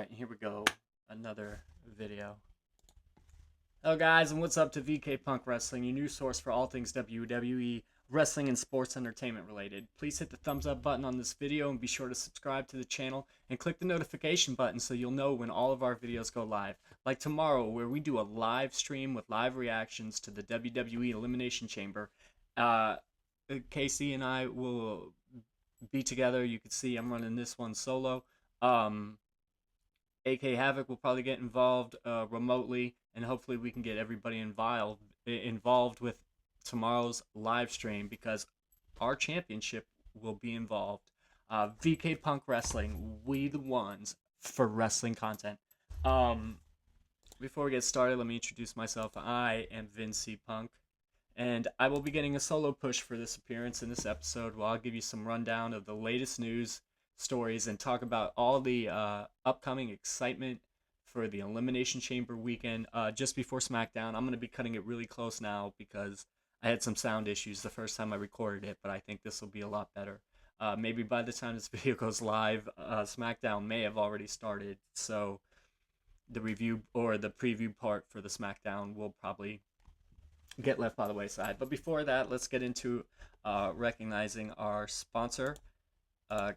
Alright, here we go. Another video. Hello guys, and what's up to VK Punk Wrestling, your new source for all things WWE, wrestling, and sports entertainment related. Please hit the thumbs up button on this video and be sure to subscribe to the channel and click the notification button so you'll know when all of our videos go live. Like tomorrow, where we do a live stream with live reactions to the WWE Elimination Chamber. Casey and I will be together. You can see I'm running this one solo. AK Havoc will probably get involved remotely, and hopefully we can get everybody involved with tomorrow's live stream because our championship will be involved. VK Punk Wrestling, we the ones for wrestling content. Before we get started, let me introduce myself. I am Vin C Punk, and I will be getting a solo push for this appearance in this episode where I'll give you some rundown of the latest news, stories, and talk about all the upcoming excitement for the Elimination Chamber Weekend just before SmackDown. I'm going to be cutting it really close now because I had some sound issues the first time I recorded it, but I think this will be a lot better. Maybe by the time this video goes live, SmackDown may have already started, so the review or the preview part for the SmackDown will probably get left by the wayside. But before that, let's get into recognizing our sponsor,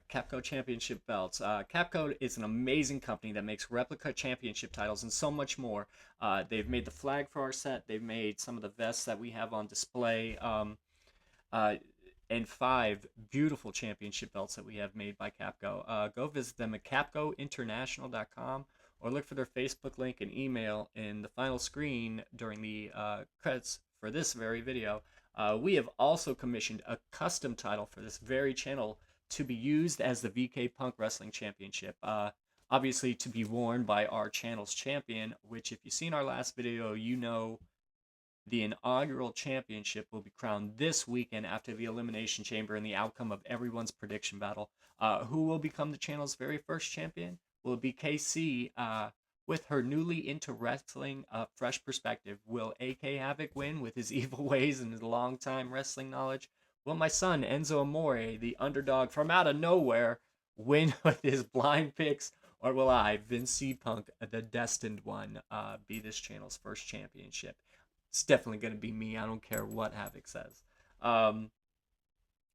Capco Championship Belts. Capco is an amazing company that makes replica championship titles and so much more. They've made the flag for our set. They've made some of the vests that we have on display. And 5 beautiful championship belts that we have made by Capco. Go visit them at capcointernational.com or look for their Facebook link and email in the final screen during the credits for this very video. We have also commissioned a custom title for this very channel to be used as the VK Punk Wrestling Championship. Obviously to be worn by our channel's champion, which if you've seen our last video, you know the inaugural championship will be crowned this weekend after the Elimination Chamber and the outcome of everyone's prediction battle. Who will become the channel's very first champion? Will it be KC with her newly into wrestling fresh perspective? Will AK Havoc win with his evil ways and his long-time wrestling knowledge? Will my son, Enzo Amore, the underdog from out of nowhere, win with his blind picks? Or will I, Vin C Punk, the destined one, be this channel's first championship? It's definitely going to be me. I don't care what Havoc says.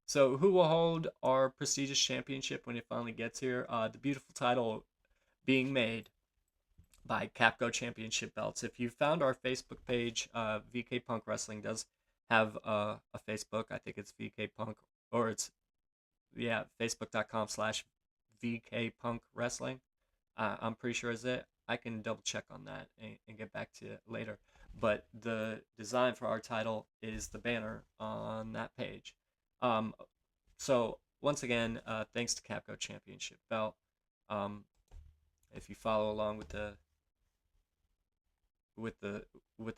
So who will hold our prestigious championship when it finally gets here? The beautiful title being made by Capco Championship Belts. If you found our Facebook page, VK Punk Wrestling does have a Facebook. I think it's VK Punk, or it's, yeah, facebook.com/VK Punk Wrestling. I'm pretty sure is it. I can double check on that and get back to it later. But the design for our title is the banner on that page. So once again, thanks to Capco Championship Belt. If you follow along with the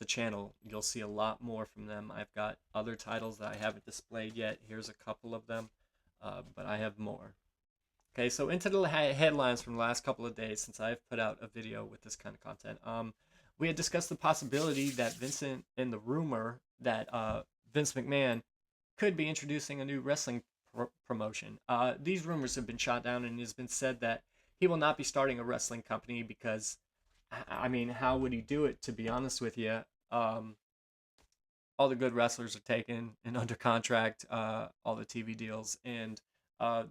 channel, you'll see a lot more from them. I've got other titles that I haven't displayed yet. Here's a couple of them, but I have more. Okay, so into the headlines from the last couple of days since I've put out a video with this kind of content. We had discussed the possibility that Vincent and the rumor that Vince McMahon could be introducing a new wrestling promotion. These rumors have been shot down, and it has been said that he will not be starting a wrestling company because, I mean, how would he do it, to be honest with you? All the good wrestlers are taken and under contract, all the TV deals, and the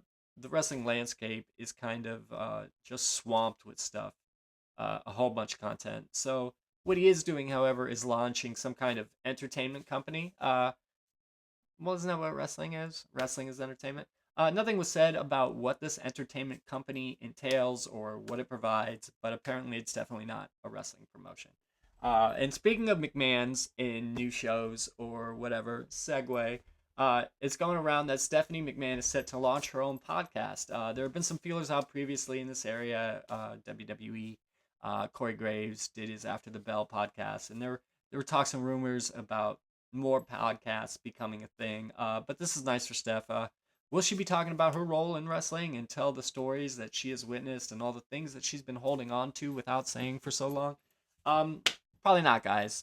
wrestling landscape is kind of just swamped with stuff, a whole bunch of content. So what he is doing, however, is launching some kind of entertainment company. Well, isn't that what wrestling is? Wrestling is entertainment. Nothing was said about what this entertainment company entails or what it provides, but apparently it's definitely not a wrestling promotion. And speaking of McMahon's in new shows or whatever, segue, it's going around that Stephanie McMahon is set to launch her own podcast. There have been some feelers out previously in this area. WWE, Corey Graves did his After the Bell podcast, and there were talks and rumors about more podcasts becoming a thing. But this is nice for Steph. Will she be talking about her role in wrestling and tell the stories that she has witnessed and all the things that she's been holding on to without saying for so long? Probably not, guys.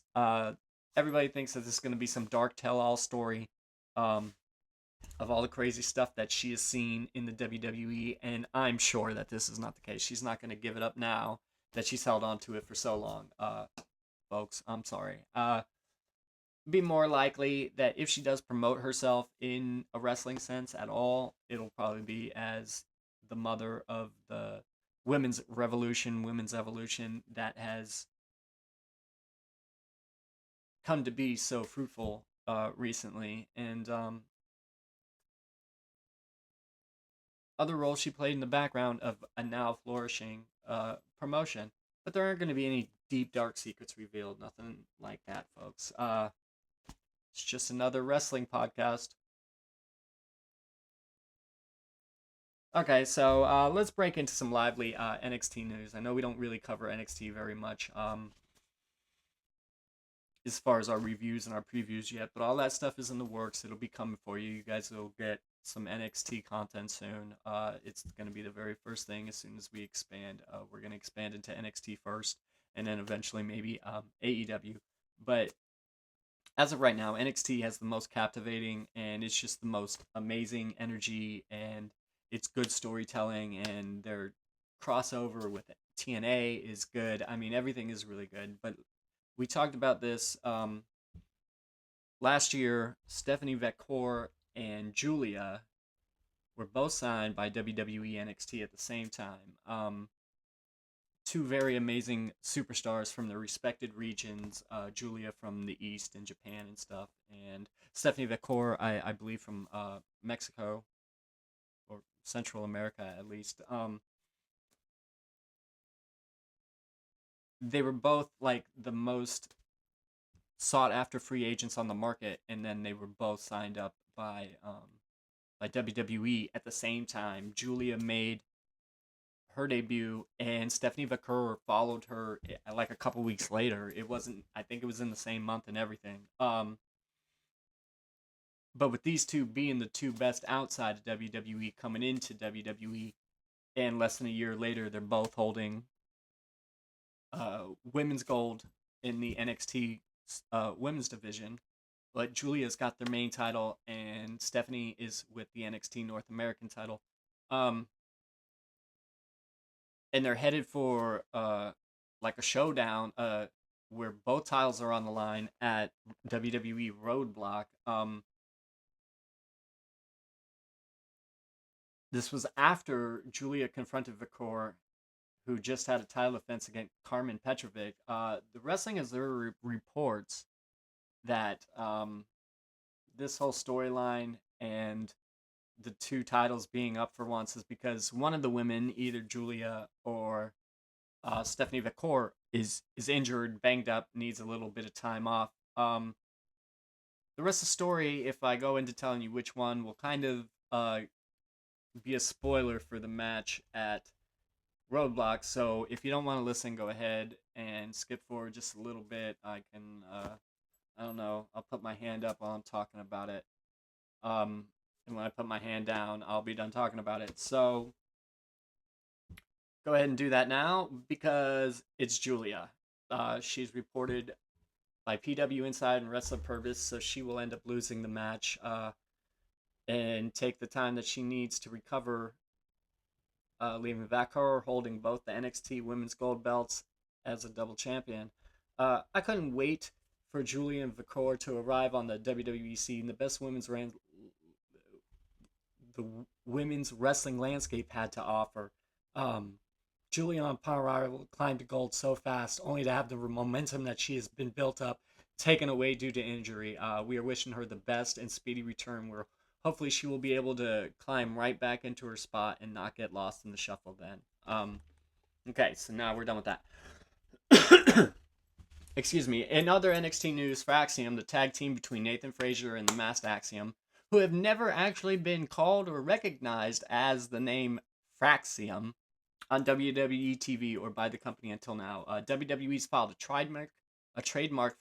Everybody thinks that this is going to be some dark tell-all story. of all the crazy stuff that she has seen in the WWE, and I'm sure that this is not the case. She's not going to give it up now that she's held on to it for so long. Folks, I'm sorry. Be more likely that if she does promote herself in a wrestling sense at all, it'll probably be as the mother of the women's revolution, women's evolution that has come to be so fruitful recently. And other roles she played in the background of a now flourishing promotion. But there aren't going to be any deep, dark secrets revealed. Nothing like that, folks. It's just another wrestling podcast. Okay, so let's break into some lively NXT news. I know we don't really cover NXT very much as far as our reviews and our previews yet, but all that stuff is in the works. It'll be coming for you. You guys will get some NXT content soon. It's going to be the very first thing as soon as we expand. We're going to expand into NXT first, and then eventually maybe AEW. But as of right now, NXT has the most captivating, and it's just the most amazing energy, and it's good storytelling, and their crossover with TNA is good. I mean, everything is really good. But we talked about this last year. Stephanie Vekor and Julia were both signed by WWE NXT at the same time. Two very amazing superstars from their respected regions. Julia from the East and Japan and stuff, and Stephanie Vekor, I believe, from Mexico or Central America at least. They were both like the most sought after free agents on the market, and then they were both signed up by WWE at the same time. Julia made her debut, and Stephanie Vekor followed her like a couple weeks later. It wasn't. I think it was in the same month and everything. But with these two being the two best outside of WWE coming into WWE, and less than a year later, they're both holding women's gold in the NXT women's division. But Julia's got their main title, and Stephanie is with the NXT North American title. And they're headed for like a showdown where both titles are on the line at WWE Roadblock. This was after Julia confronted Vekor, who just had a title defense against Carmen Petrovic. The Wrestling Observer reports that this whole storyline and the two titles being up for once is because one of the women, either Julia or Stephanie Vekor, is injured, banged up, needs a little bit of time off. The rest of the story, if I go into telling you which one, will kind of be a spoiler for the match at Roadblock. So if you don't want to listen, go ahead and skip forward just a little bit. I can, I don't know, I'll put my hand up while I'm talking about it. And when I put my hand down, I'll be done talking about it. So go ahead and do that now because it's Julia. She's reported by PW Inside and Wrestler Purpose, so she will end up losing the match and take the time that she needs to recover, leaving Vekor holding both the NXT Women's Gold belts as a double champion. I couldn't wait for Julia and Vekor to arrive on the WWE scene. The best women's wrestling landscape had to offer. Julia on Power climbed to gold so fast, only to have the momentum that she has been built up taken away due to injury. We are wishing her the best and speedy return, where hopefully she will be able to climb right back into her spot and not get lost in the shuffle then. Okay, so now we're done with that. Excuse me. In other NXT news, Fraxium, the tag team between Nathan Frazier and the Masked Axiom, who have never actually been called or recognized as the name Fraxium on WWE TV or by the company until now. WWE's filed a trademark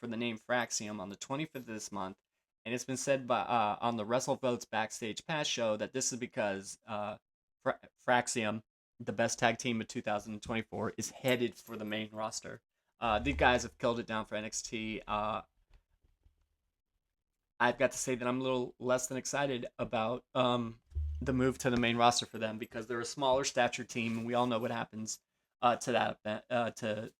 for the name Fraxium on the 25th of this month, and it's been said by on the WrestleVotes Backstage Pass show that this is because Fraxium, the best tag team of 2024, is headed for the main roster. These guys have killed it down for NXT. I've got to say that I'm a little less than excited about the move to the main roster for them because they're a smaller stature team, and we all know what happens to that event, to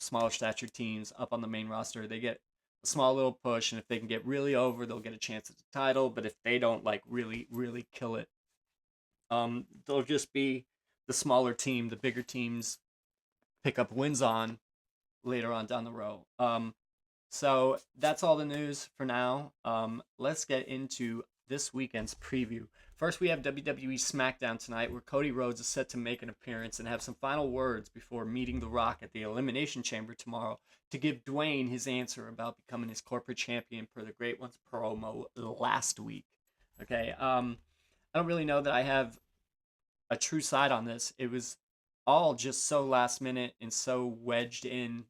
smaller stature teams up on the main roster. They get a small little push, and if they can get really over, they'll get a chance at the title. But if they don't like really kill it, they'll just be the smaller team. The bigger teams pick up wins on later on down the road. So that's all the news for now. Let's get into this weekend's preview. First, we have WWE SmackDown tonight, where Cody Rhodes is set to make an appearance and have some final words before meeting The Rock at the Elimination Chamber tomorrow to give Dwayne his answer about becoming his corporate champion per the Great One's promo last week. Okay, I don't really know that I have a true side on this. It was all just so last minute and so wedged in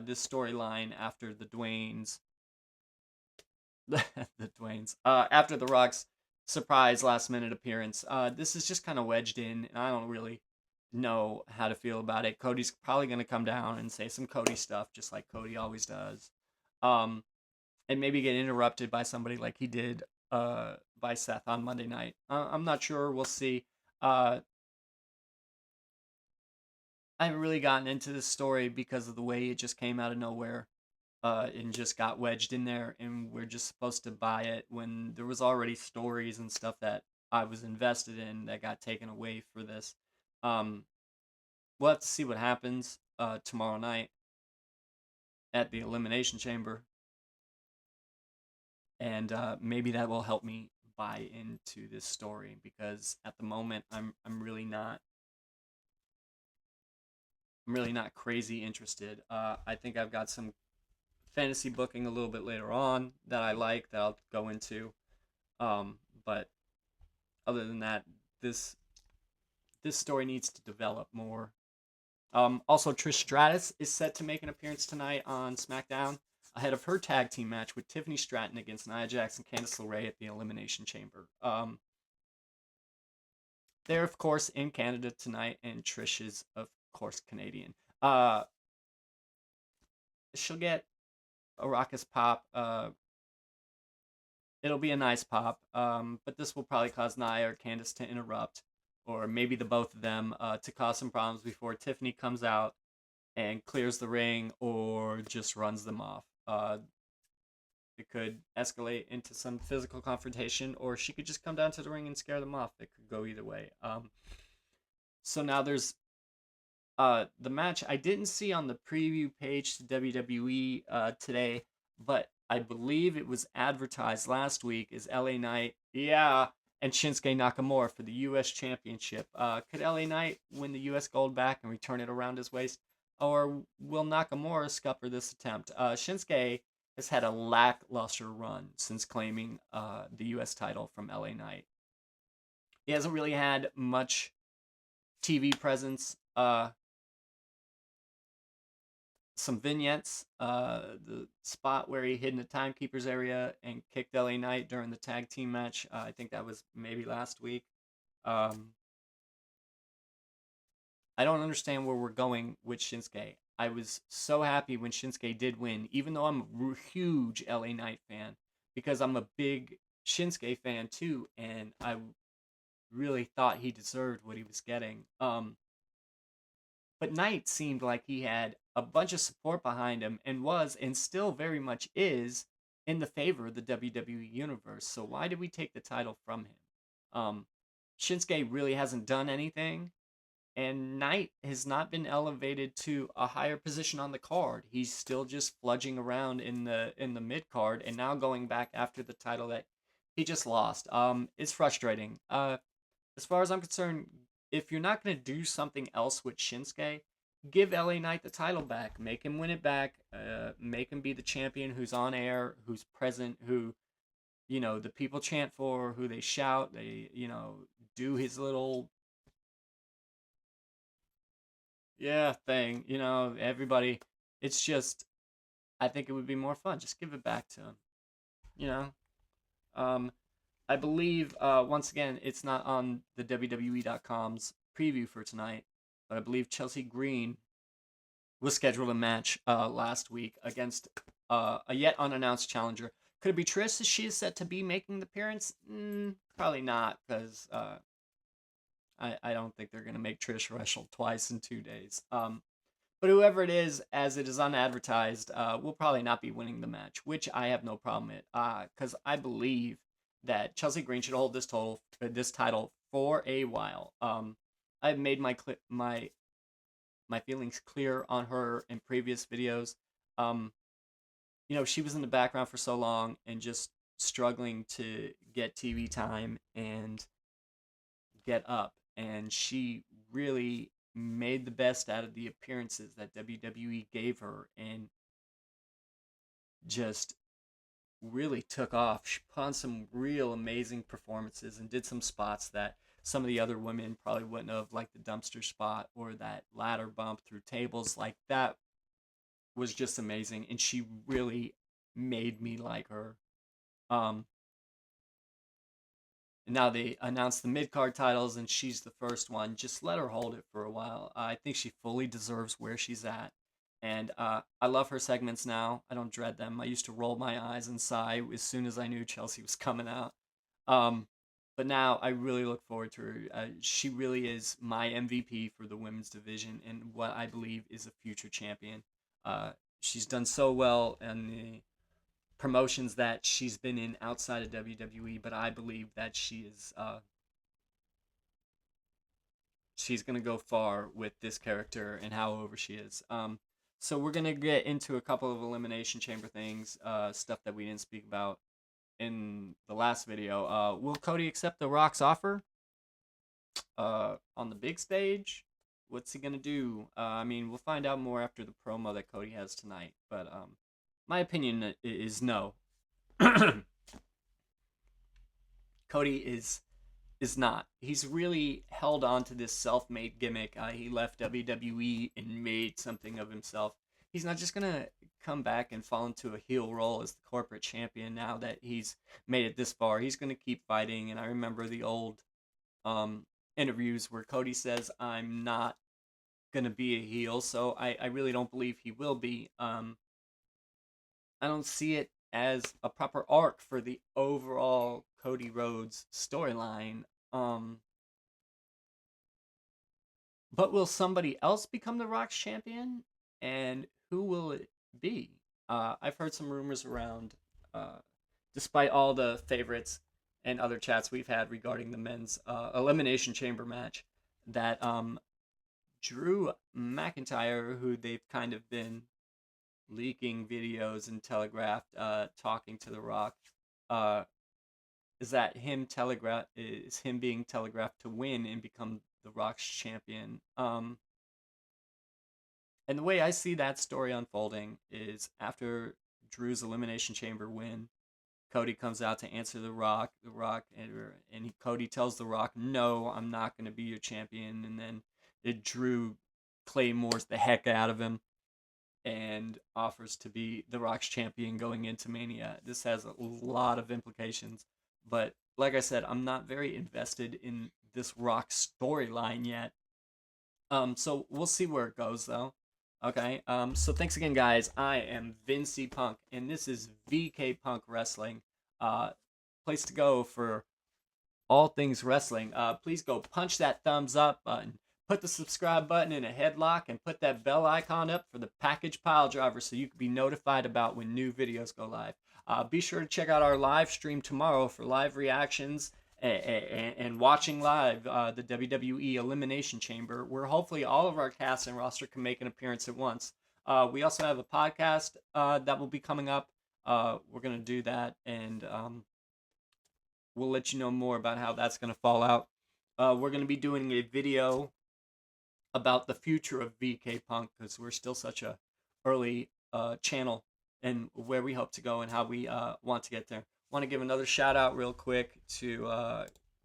this storyline after the Dwayne's after the Rock's surprise last minute appearance. This is just kind of wedged in, and I don't really know how to feel about it. Cody's probably going to come down and say some Cody stuff, just like Cody always does, um, and maybe get interrupted by somebody like he did by Seth on Monday night. I'm not sure. We'll see. Uh, I haven't really gotten into this story because of the way it just came out of nowhere. And just got wedged in there, and we're just supposed to buy it when there was already stories and stuff that I was invested in that got taken away for this. Um, we'll have to see what happens tomorrow night at the Elimination Chamber, and maybe that will help me buy into this story because at the moment I'm really not crazy interested. I think I've got some fantasy booking a little bit later on that I like that I'll go into. But other than that, this this story needs to develop more. Also, Trish Stratus is set to make an appearance tonight on SmackDown ahead of her tag team match with Tiffany Stratton against Nia Jax and Candice LeRae at the Elimination Chamber. They're of course in Canada tonight, and Trish is of course Canadian. She'll get a raucous pop. It'll be a nice pop, but this will probably cause Nia or Candice to interrupt, or maybe the both of them to cause some problems before Tiffany comes out and clears the ring or just runs them off. It could escalate into some physical confrontation, or she could just come down to the ring and scare them off. It could go either way. So now there's the match I didn't see on the preview page to WWE today, but I believe it was advertised last week as LA Knight, yeah, and Shinsuke Nakamura for the U.S. Championship. Could LA Knight win the U.S. gold back and return it around his waist, or will Nakamura scupper this attempt? Shinsuke has had a lackluster run since claiming the U.S. title from LA Knight. He hasn't really had much TV presence. Some vignettes, the spot where he hid in the timekeeper's area and kicked LA Knight during the tag team match. I think that was maybe last week. I don't understand where we're going with Shinsuke. I was so happy when Shinsuke did win, even though I'm a huge LA Knight fan, because I'm a big Shinsuke fan too, and I really thought he deserved what he was getting. But Knight seemed like he had a bunch of support behind him and was, and still very much is, in the favor of the WWE Universe. So why did we take the title from him? Shinsuke really hasn't done anything, and Knight has not been elevated to a higher position on the card. He's still just fludging around in the mid card, and now going back after the title that he just lost. It's frustrating. As far as I'm concerned, if you're not going to do something else with Shinsuke, give LA Knight the title back. Make him win it back. Make him be the champion who's on air, who's present, who, the people chant for, who they shout. They, do his little, yeah, thing. Everybody. It's just, I think it would be more fun. Just give it back to him. You know? I believe, once again, it's not on the WWE.com's preview for tonight, but I believe Chelsea Green was scheduled a match last week against a yet unannounced challenger. Could it be Trish? She is set to be making the appearance? Probably not, because I don't think they're gonna make Trish wrestle twice in 2 days. But whoever it is, as it is unadvertised, will probably not be winning the match, which I have no problem with, because I believe that Chelsea Green should hold this title for a while. I've made my feelings clear on her in previous videos. She was in the background for so long and just struggling to get TV time and get up, and she really made the best out of the appearances that WWE gave her and just really took off. She put on some real amazing performances and did some spots that some of the other women probably wouldn't have, like the dumpster spot or that ladder bump through tables. Like, that was just amazing, and she really made me like her. And now they announced the mid-card titles, and she's the first one. Just let her hold it for a while. I think she fully deserves where she's at. And I love her segments now. I don't dread them. I used to roll my eyes and sigh as soon as I knew Chelsea was coming out. But now I really look forward to her. She really is my MVP for the women's division and what I believe is a future champion. She's done so well in the promotions that she's been in outside of WWE, but I believe that she's gonna go far with this character and how over she is. So we're gonna get into a couple of Elimination Chamber things, stuff that we didn't speak about in the last video. Will Cody accept The Rock's offer on the big stage? What's he gonna do? I mean, we'll find out more after the promo that Cody has tonight, but my opinion is no. Cody is not. He's really held on to this self-made gimmick. He left WWE and made something of himself. He's not just gonna come back and fall into a heel role as the corporate champion now that he's made it this far. He's gonna keep fighting. And I remember the old interviews where Cody says, "I'm not gonna be a heel," so I really don't believe he will be. I don't see it as a proper arc for the overall Cody Rhodes storyline. But will somebody else become the Rock's champion? And who will it be? I've heard some rumors around, despite all the favorites and other chats we've had regarding the men's Elimination Chamber match, that Drew McIntyre, who they've kind of been leaking videos and telegraphed talking to The Rock, is him being telegraphed to win and become The Rock's champion. And the way I see that story unfolding is after Drew's Elimination Chamber win, Cody comes out to answer The Rock, and Cody tells The Rock, "No, I'm not going to be your champion." And then Drew claymores the heck out of him and offers to be The Rock's champion going into Mania. This has a lot of implications, but like I said, I'm not very invested in this Rock storyline yet. So we'll see where it goes, though. Okay, so thanks again, guys. I am Vin C Punk, and this is VK Punk Wrestling. Place to go for all things wrestling. Please go punch that thumbs up button. Put the subscribe button in a headlock and put that bell icon up for the package pile driver so you can be notified about when new videos go live. Be sure to check out our live stream tomorrow for live reactions and watching live the WWE Elimination Chamber, where hopefully all of our cast and roster can make an appearance at once. We also have a podcast that will be coming up. We're going to do that, and we'll let you know more about how that's going to fall out. We're going to be doing a video about the future of VK Punk, because we're still such a early channel, and where we hope to go and how we want to get there. Want to give another shout out real quick to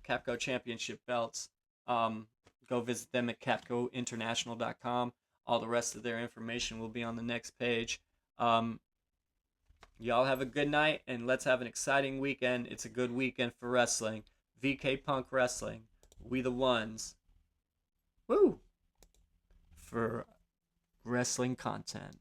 Capco Championship belts. Go visit them at capcointernational.com. All the rest of their information will be on the next page. Y'all have a good night, and let's have an exciting weekend. It's a good weekend for wrestling. VK Punk Wrestling. We the ones. Woo! For wrestling content.